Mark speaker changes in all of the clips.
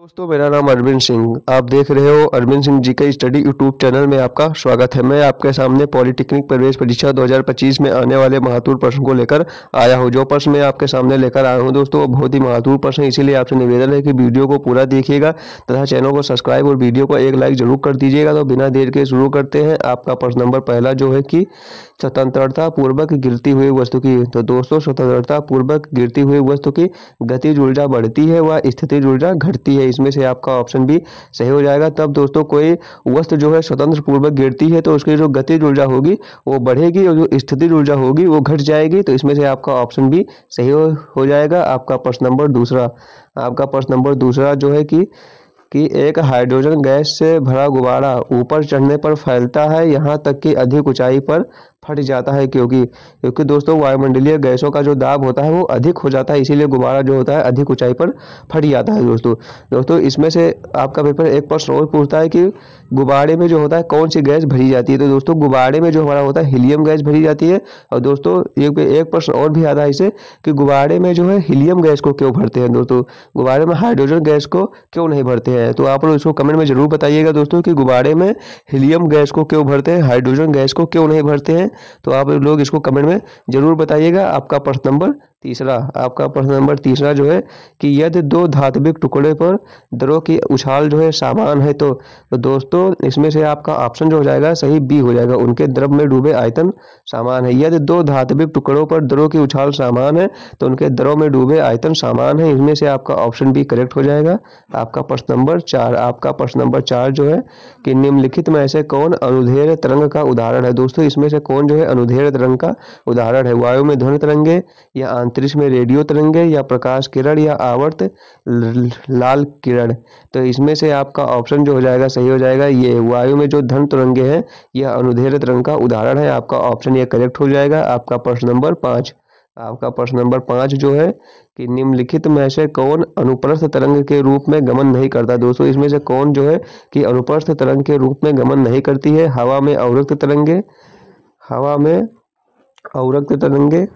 Speaker 1: दोस्तों, मेरा नाम अरविंद सिंह। आप देख रहे हो अरविंद सिंह जी का स्टडी यूट्यूब चैनल में आपका स्वागत है। मैं आपके सामने पॉलिटेक्निक प्रवेश परीक्षा 2025 में आने वाले महत्वपूर्ण प्रश्न को लेकर आया हूं। जो प्रश्न मैं आपके सामने लेकर आया हूं दोस्तों, वो बहुत ही महत्वपूर्ण प्रश्न है, इसीलिए आपसे निवेदन है कि वीडियो को पूरा देखिएगा तथा चैनल को सब्सक्राइब और वीडियो को एक लाइक जरूर कर दीजिएगा। तो बिना देर के शुरू करते हैं। आपका प्रश्न नंबर पहला जो है कि स्वतंत्रता पूर्वक गिरती हुई वस्तु की, तो दोस्तों स्वतंत्रता पूर्वक गिरती हुई वस्तु की गतिज ऊर्जा बढ़ती है व स्थितिज ऊर्जा घटती है। इसमें से आपका ऑप्शन भी सही हो जाएगा। तब दोस्तों कोई वस्तु जो है स्वतंत्र पूर्वक गिरती है तो उसकी जो गतिज ऊर्जा होगी वो बढ़ेगी और जो स्थितिज ऊर्जा होगी वो घट जाएगी। तो इसमें से आपका ऑप्शन भी सही हो जाएगा। आपका प्रश्न नंबर दूसरा, आपका प्रश्न नंबर दूसरा जो है कि एक हाइड्रोजन गैस से भरा गुब्बारा ऊपर चढ़ने पर फैलता है, यहाँ तक कि अधिक ऊंचाई पर फट जाता है। क्योंकि दोस्तों वायुमंडलीय गैसों का जो दाब होता है वो अधिक हो जाता है, इसीलिए गुब्बारा जो होता है अधिक ऊंचाई पर फट जाता है। दोस्तों इसमें से आपका पेपर एक प्रश्न और पूछता है कि गुब्बारे में जो होता है कौन सी गैस भरी जाती है। तो दोस्तों गुब्बारे में जो हमारा होता है हीलियम गैस भरी जाती है। और दोस्तों एक प्रश्न और भी आता है इसे कि गुब्बारे में जो है हीलियम गैस को क्यों भरते हैं। दोस्तों गुब्बारे में हाइड्रोजन गैस को क्यों नहीं भरते हैं, तो आप लोग इसको कमेंट में जरूर बताइएगा दोस्तों कि गुब्बारे में हीलियम गैस को क्यों भरते हैं, हाइड्रोजन गैस को क्यों नहीं भरते हैं। तो आप लोग इसको कमेंट में जरूर बताइएगा। आपका प्रश्न नंबर तीसरा, आपका प्रश्न नंबर तीसरा जो है कि यदि दो धात्विक टुकड़े पर द्रव की उछाल जो है समान है तो दोस्तों इसमें से आपका ऑप्शन जो हो जाएगा सही बी हो जाएगा, उनके द्रव में डूबे आयतन समान है। यदि दो धात्विक टुकड़ों पर द्रव की उछाल समान है तो उनके द्रव में डूबे आयतन समान है। इसमें से आपका ऑप्शन बी करेक्ट हो जाएगा। आपका प्रश्न नंबर चार, आपका प्रश्न नंबर चार जो है कि निम्नलिखित में ऐसे कौन अनुदैर्ध्य तरंग का उदाहरण है। दोस्तों इसमें से कौन जो है अनुदैर्ध्य तरंग का उदाहरण है। वायु में ध्वनि तरंगे, या अंतरिक्ष में रेडियो तरंगे, या प्रकाश किरण, या आवर्त लाल किरण। तो इसमें से आपका ऑप्शन जो हो जाएगा सही हो जाएगा, ये वायु में जो ध्वनि तरंगे हैं यह अनुदैर्ध्य तरंग का उदाहरण है। आपका ऑप्शन ये करेक्ट हो जाएगा। आपका प्रश्न नंबर पाँच, आपका प्रश्न नंबर पाँच जो है कि निम्नलिखित में से कौन अनुप्रस्थ तरंग के रूप में गमन नहीं करता। दोस्तों इसमें से कौन जो है कि अनुप्रस्थ तरंग के रूप में गमन नहीं करती है। हवा में अवरक्त तरंगे, हवा में अवरक्त तरंगे।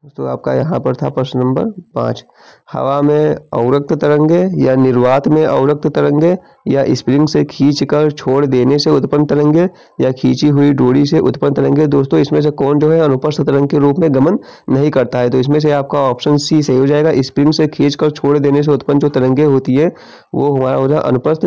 Speaker 1: तो आपका यहाँ पर था प्रश्न नंबर पाँच, हवा में अवरक्त तरंगे, या निर्वात में अवरक्त तरंगे, या स्प्रिंग से खींचकर छोड़ देने से उत्पन्न तरंगे, या खींची हुई डोरी से उत्पन्न तरंगे। दोस्तों इसमें से कौन जो है अनुप्रस्थ तरंग के रूप में गमन नहीं करता है। तो इसमें से आपका ऑप्शन सी सही हो जाएगा। स्प्रिंग से खींचकर छोड़ देने से उत्पन्न जो तरंगे होती है वो हमारा हो जाए अनुप्रस्थ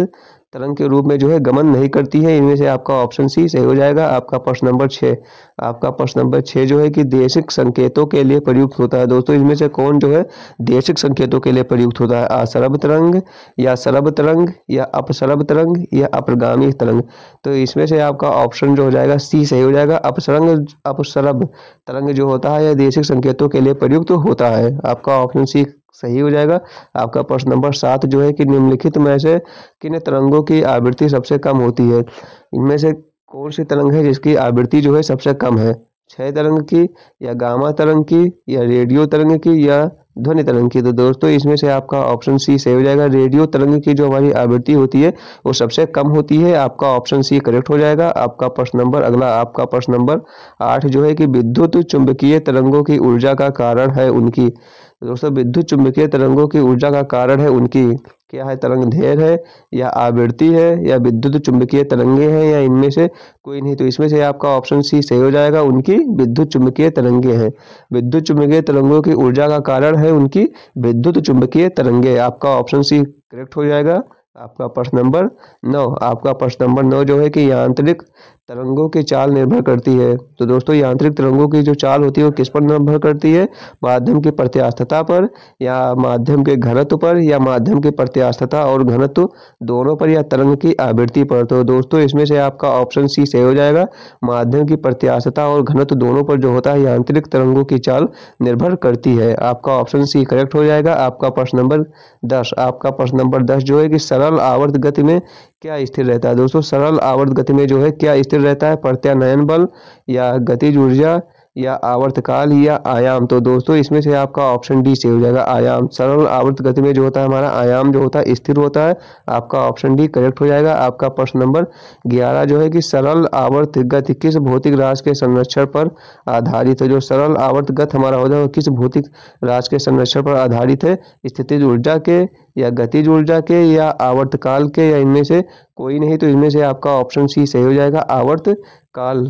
Speaker 1: तरंग के रूप में जो है गमन नहीं करती है। इनमें से आपका ऑप्शन सी सही हो जाएगा। आपका प्रश्न नंबर छः, आपका प्रश्न नंबर छः जो है कि देशिक संकेतों के लिए प्रयुक्त होता है। दोस्तों इसमें से कौन जो है देशिक संकेतों के लिए प्रयुक्त होता है। आशरभ तरंग, या सरभ तरंग, या अपसरभ तरंग, या अपगामी तरंग। तो इसमें से आपका ऑप्शन जो हो जाएगा सी सही हो जाएगा। अपसरभ तरंग जो होता है यह देशिक संकेतों के लिए प्रयुक्त होता है। आपका ऑप्शन सी सही हो जाएगा। आपका प्रश्न नंबर सात जो है कि निम्नलिखित में से किन तरंगों की आवृत्ति सबसे कम होती है। इनमें से कौन सी तरंग है जिसकी आवृत्ति जो है सबसे कम है। क्षय तरंग की, या गामा तरंग की, या रेडियो तरंग की, या ध्वनि तरंग की। तो दोस्तों इसमें से आपका ऑप्शन सी सही हो जाएगा। रेडियो तरंग की जो हमारी आवृत्ति होती है वो सबसे कम होती है। आपका ऑप्शन सी करेक्ट हो जाएगा। आपका प्रश्न नंबर अगला, आपका प्रश्न नंबर आठ जो है कि विद्युत चुंबकीय तरंगों की ऊर्जा का कारण है उनकी। दोस्तों विद्युत चुंबकीय तरंगों की ऊर्जा का कारण है उनकी क्या है। तरंग दैर्ध्य है, या आवृत्ति है, या विद्युत चुंबकीय तरंगे हैं, या इनमें से कोई नहीं। तो इसमें से आपका ऑप्शन सी सही हो जाएगा। उनकी विद्युत चुंबकीय तरंगे हैं। विद्युत चुंबकीय तरंगों की ऊर्जा का कारण है उनकी विद्युत चुंबकीय तरंगे। आपका ऑप्शन सी करेक्ट हो जाएगा। आपका प्रश्न नंबर नौ, आपका प्रश्न नंबर नौ जो है कि यांत्रिक तरंगों की चाल निर्भर करती है। तो दोस्तों यांत्रिक तरंगों की जो चाल होती है वो किस पर निर्भर करती है। माध्यम की प्रत्यास्थता पर, या माध्यम के घनत्व पर, या माध्यम की प्रत्यास्थता और घनत्व दोनों पर, या तरंग की आवृत्ति पर। तो दोस्तों इसमें से आपका ऑप्शन सी सही हो जाएगा। माध्यम की प्रत्यास्थता और घनत्व दोनों पर जो होता है यांत्रिक तरंगों की चाल निर्भर करती है। आपका ऑप्शन सी करेक्ट हो जाएगा। आपका प्रश्न नंबर दस, आपका प्रश्न नंबर दस जो है कि सरल आवर्त गति में क्या स्थिर रहता है। दोस्तों सरल आवर्त गति में जो है क्या स्थिर रहता है। प्रत्यानयन बल, या गतिज ऊर्जा, या आवर्तकाल या आयाम। तो दोस्तों इसमें से आपका ऑप्शन डी से हो जाएगा आयाम। सरल आवर्त गति में जो होता है हमारा आयाम जो होता है स्थिर होता है। आपका ऑप्शन डी करेक्ट हो जाएगा। आपका प्रश्न नंबर 11 जो है कि सरल आवर्त गति किस भौतिक राशि के संरक्षण पर आधारित है। जो सरल आवर्त गति हमारा होता है वो किस भौतिक राशि के संरक्षण पर आधारित है। स्थितिज ऊर्जा के या गतिज ऊर्जा के या आवर्तकाल के या इनमें से कोई नहीं। तो इनमें से आपका ऑप्शन सी सही हो जाएगा आवर्तकाल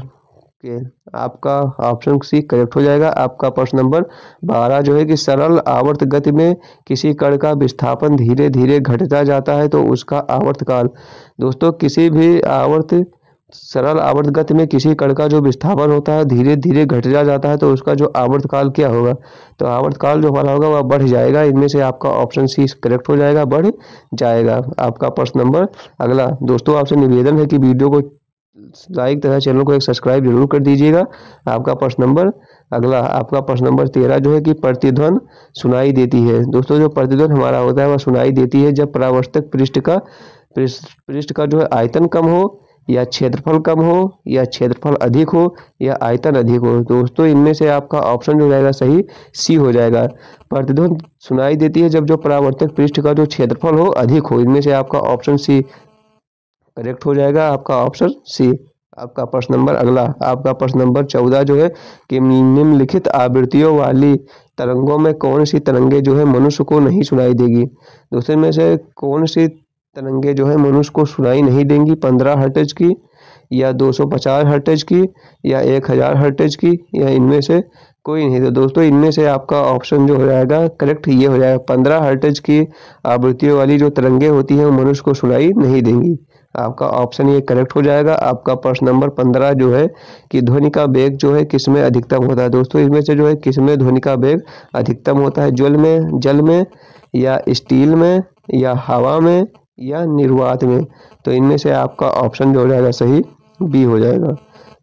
Speaker 1: के। आपका ऑप्शन सी करेक्ट हो जाएगा। आपका प्रश्न नंबर 12 जो है कि सरल आवर्त गति में किसी कण का विस्थापन धीरे धीरे घटता जाता है तो उसका आवर्तकाल। दोस्तों किसी भी सरल आवर्त गति में किसी कण का जो विस्थापन होता है धीरे धीरे घटता जाता है तो उसका जो आवर्तकाल क्या होगा। तो आवर्तकाल जो हमारा होगा वह बढ़ जाएगा। इनमें से आपका ऑप्शन सी करेक्ट हो जाएगा, बढ़ जाएगा। आपका प्रश्न नंबर अगला। दोस्तों आपसे निवेदन है कि वीडियो को लाइक तथा चैनल को एक सब्सक्राइब जरूर कर दीजिएगा। आपका प्रश्न नंबर अगला। आपका प्रश्न नंबर 13 जो है कि प्रतिध्वनि सुनाई देती है। दोस्तों जो प्रतिध्वनि हमारा होता है वह सुनाई देती है जब परावर्तक पृष्ठ का जो है आयतन कम हो या क्षेत्रफल कम हो या क्षेत्रफल अधिक हो या आयतन अधिक हो। दोस्तों इनमें से आपका ऑप्शन जो रहेगा सही सी हो जाएगा। प्रतिध्वनि सुनाई देती है जब जो परावर्तक पृष्ठ का जो क्षेत्रफल हो अधिक हो। इनमें से आपका ऑप्शन सी करेक्ट हो जाएगा। आपका ऑप्शन सी। आपका प्रश्न नंबर अगला। आपका प्रश्न नंबर 14 जो है कि निम्नलिखित आवृत्तियों वाली तरंगों में कौन सी तरंगे जो है मनुष्य को नहीं सुनाई देगी। दोस्तों में से कौन सी तरंगे जो है मनुष्य को सुनाई नहीं देंगी। 15 हर्ट्ज की या 250 हर्ट्ज की या 1000 हर्ट्ज की या इनमें से कोई नहीं। तो दोस्तों इनमें से आपका ऑप्शन जो हो जाएगा करेक्ट ये हो जाएगा। 15 हर्ट्ज की आवृत्तियों वाली जो तरंगे होती हैं वो मनुष्य को सुनाई नहीं देंगी। आपका ऑप्शन ये करेक्ट हो जाएगा। आपका प्रश्न नंबर 15 जो है कि ध्वनि का वेग जो है किसमें अधिकतम होता है। दोस्तों इसमें से जो है किसमें ध्वनि का वेग अधिकतम होता है। जल में या स्टील में या हवा में या निर्वात में। तो इनमें से आपका ऑप्शन जो हो जाएगा सही बी हो जाएगा।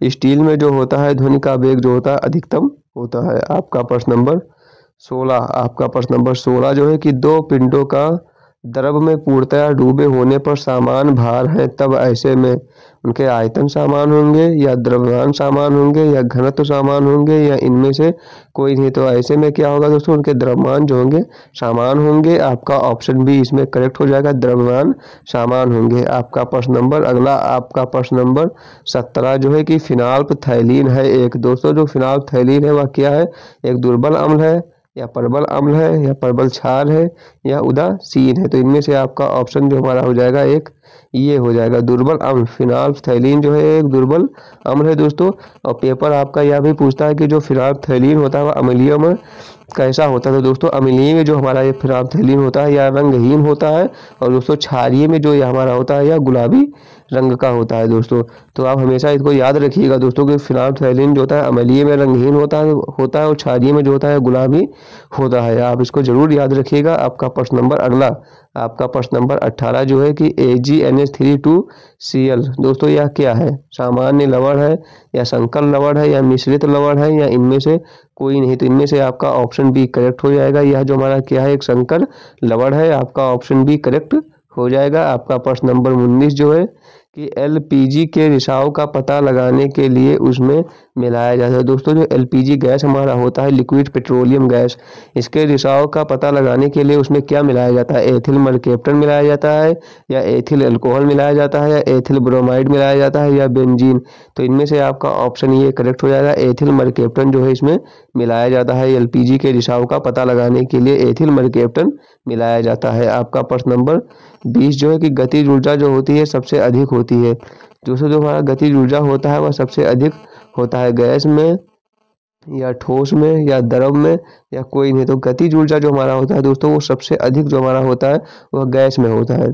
Speaker 1: स्टील में जो होता है ध्वनि का वेग जो होता है अधिकतम होता है। आपका प्रश्न नंबर 16। आपका प्रश्न नंबर 16 जो है कि दो पिंडों का द्रव में पूर्णतया डूबे होने पर समान भार है तब ऐसे में उनके आयतन समान होंगे या द्रव्यमान समान होंगे या घनत्व समान होंगे या इनमें से कोई नहीं। तो ऐसे में क्या होगा दोस्तों उनके द्रव्यमान जो होंगे समान होंगे। आपका ऑप्शन बी इसमें करेक्ट हो जाएगा, द्रव्यमान समान होंगे। आपका प्रश्न नंबर अगला। आपका प्रश्न नंबर 17 जो है कि फिनाल्फथैलीन है एक। दोस्तों जो फिनाल्फथैलीन है वह क्या है। एक दुर्बल अम्ल है या प्रबल अम्ल है या प्रबल क्षार है या उदासीन है। तो इनमें से आपका ऑप्शन जो हमारा हो जाएगा एक ये हो जाएगा दुर्बल अम्ल। फिनाल्फथैलीन जो है एक दुर्बल अम्ल है दोस्तों। और पेपर आपका यह भी पूछता है कि जो फिनाल्फथैलीन होता है वह अम्लीय में कैसा होता है। तो दोस्तों अम्लीय में जो हमारा ये फिनाल्फथैलीन होता है यह रंगहीन होता है और दोस्तों क्षारीय में जो ये हमारा होता है यह गुलाबी रंग का होता है दोस्तों। तो आप हमेशा इसको याद रखिएगा दोस्तों कि फिनाल्फथैलीन जो होता है अम्लीय में रंगहीन होता है और क्षारीय में जो होता है गुलाबी होता है। आप इसको जरूर याद रखिएगा। आपका प्रश्न नंबर अगला। आपका प्रश्न नंबर 18 जो है कि AgNH3 2Cl। दोस्तों यह क्या है। सामान्य लवण है या संकर लवण है या मिश्रित लवण है या इनमें से कोई नहीं। तो इनमें से आपका ऑप्शन बी करेक्ट हो जाएगा। यह जो हमारा क्या है एक संकर लवण है। आपका ऑप्शन बी करेक्ट हो जाएगा। आपका प्रश्न नंबर 19 जो है कि LPG के रिसाव का पता लगाने के लिए उसमें मिलाया जाता है। दोस्तों जो LPG गैस हमारा होता है लिक्विड पेट्रोलियम गैस, इसके रिसाव का पता लगाने के लिए उसमें क्या मिलाया जाता है। एथिल मरकैप्टन मिलाया जाता है या एथिल अल्कोहल मिलाया जाता है या एथिल ब्रोमाइड मिलाया जाता है या बेंजीन। तो इनमें से आपका ऑप्शन ये करेक्ट हो जाएगा। एथिल मरकैप्टन जो है इसमें मिलाया जाता है। LPG के रिसाव का पता लगाने के लिए एथिल मरकैप्टन मिलाया जाता है। आपका प्रश्न नंबर 20 जो है कि गतिज ऊर्जा जो होती है सबसे अधिक होती है। दोस्तों जो हमारा गतिज ऊर्जा होता है वह सबसे अधिक होता है गैस में या ठोस में या द्रव में या कोई नहीं। तो गतिज ऊर्जा जो हमारा होता है दोस्तों वो सबसे अधिक जो हमारा होता है वह गैस में होता है।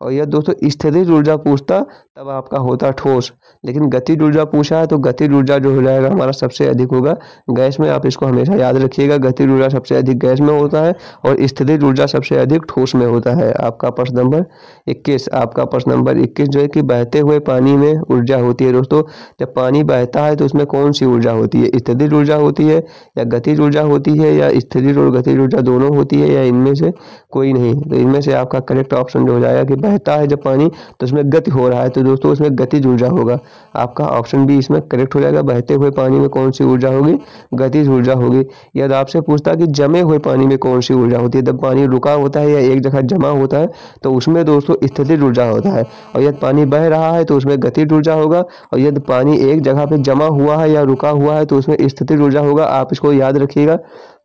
Speaker 1: और यह दोस्तों स्थितिज ऊर्जा पूछता तब आपका होता ठोस, लेकिन गतिज ऊर्जा पूछा है तो गतिज ऊर्जा जो हो जाएगा हमारा सबसे अधिक होगा गैस में। आप इसको हमेशा याद रखिएगा। गतिज ऊर्जा सबसे अधिक गैस में होता है और स्थितिज ऊर्जा सबसे अधिक ठोस में होता है। आपका प्रश्न नंबर 21। आपका प्रश्न नंबर 21 जो है कि बहते हुए पानी में ऊर्जा होती है। दोस्तों जब पानी बहता है तो उसमें कौन सी ऊर्जा होती है। स्थितिज ऊर्जा होती है या गतिज ऊर्जा होती है या स्थितिज और गतिज ऊर्जा दोनों होती है या इनमें से कोई नहीं। तो इनमें से आपका करेक्ट ऑप्शन जो हो जाएगा कि बहता है जब पानी तो उसमें गति हो रहा है, तो दोस्तों उसमें गतिज ऊर्जा होगा। आपका ऑप्शन बी इसमें करेक्ट हो जाएगा। बहते हुए पानी में कौन सी ऊर्जा होगी? गतिज ऊर्जा होगी। यदि आपसे पूछता कि जमे हुए पानी में कौन सी ऊर्जा होती है, जब पानी रुका होता है या एक जगह जमा होता है तो उसमें दोस्तों स्थितिज ऊर्जा होता है। और यदि पानी बह रहा है तो उसमें गतिज ऊर्जा होगा। और यदि पानी एक जगह पे जमा हुआ है या रुका हुआ है तो उसमें स्थितिज ऊर्जा होगा। आप इसको याद रखिएगा।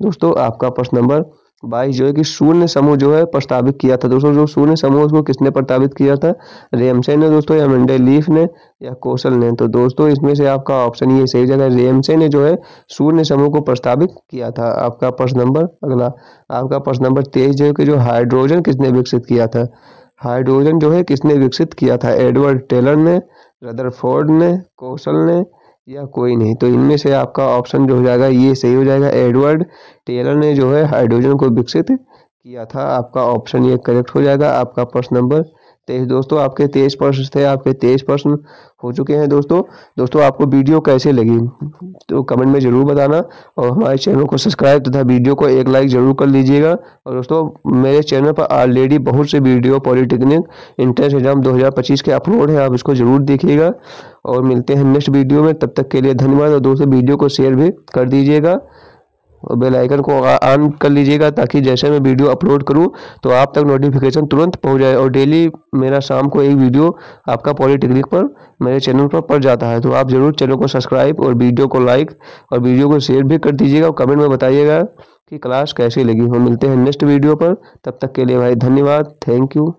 Speaker 1: दोस्तों आपका प्रश्न नंबर 22 जो है कि शून्य समूह जो है प्रस्तावित किया था। दोस्तों जो शून्य समूह उसको किसने प्रस्तावित किया था? रेमसे ने दोस्तों, या मेंडेलीफ ने, या कोशल ने? तो दोस्तों इसमें से आपका ऑप्शन ये सही जगह रेमसे ने जो है शून्य समूह को प्रस्तावित किया था। आपका प्रश्न नंबर अगला, आपका प्रश्न नंबर 23 जो है कि जो हाइड्रोजन किसने विकसित किया था? हाइड्रोजन जो है किसने विकसित किया था? एडवर्ड टेलर ने, रदरफोर्ड ने, कोशल ने, या कोई नहीं? तो इनमें से आपका ऑप्शन जो हो जाएगा ये सही हो जाएगा। एडवर्ड टेलर ने जो है हाइड्रोजन को विकसित किया था। आपका ऑप्शन ये करेक्ट हो जाएगा। आपका प्रश्न नंबर 23। दोस्तों आपके 23 प्रश्न थे, आपके 23 प्रश्न हो चुके हैं। दोस्तों आपको वीडियो कैसे लगी तो कमेंट में ज़रूर बताना, और हमारे चैनल को सब्सक्राइब तथा वीडियो को एक लाइक ज़रूर कर लीजिएगा। और दोस्तों मेरे चैनल पर ऑलरेडी बहुत से वीडियो पॉलिटेक्निक एंट्रेंस एग्जाम 2025 के अपलोड हैं, आप इसको ज़रूर देखिएगा। और मिलते हैं नेक्स्ट वीडियो में, तब तक के लिए धन्यवाद। और दोस्तों वीडियो को शेयर भी कर दीजिएगा और बेल आइकन को ऑन कर लीजिएगा, ताकि जैसे मैं वीडियो अपलोड करूं तो आप तक नोटिफिकेशन तुरंत पहुंच जाए। और डेली मेरा शाम को एक वीडियो आपका पॉलिटेक्निक पर मेरे चैनल पर पड़ जाता है। तो आप ज़रूर चैनल को सब्सक्राइब और वीडियो को लाइक और वीडियो को शेयर भी कर दीजिएगा, और कमेंट में बताइएगा कि क्लास कैसी लगी। हम मिलते हैं नेक्स्ट वीडियो पर, तब तक के लिए भाई धन्यवाद। Thank you.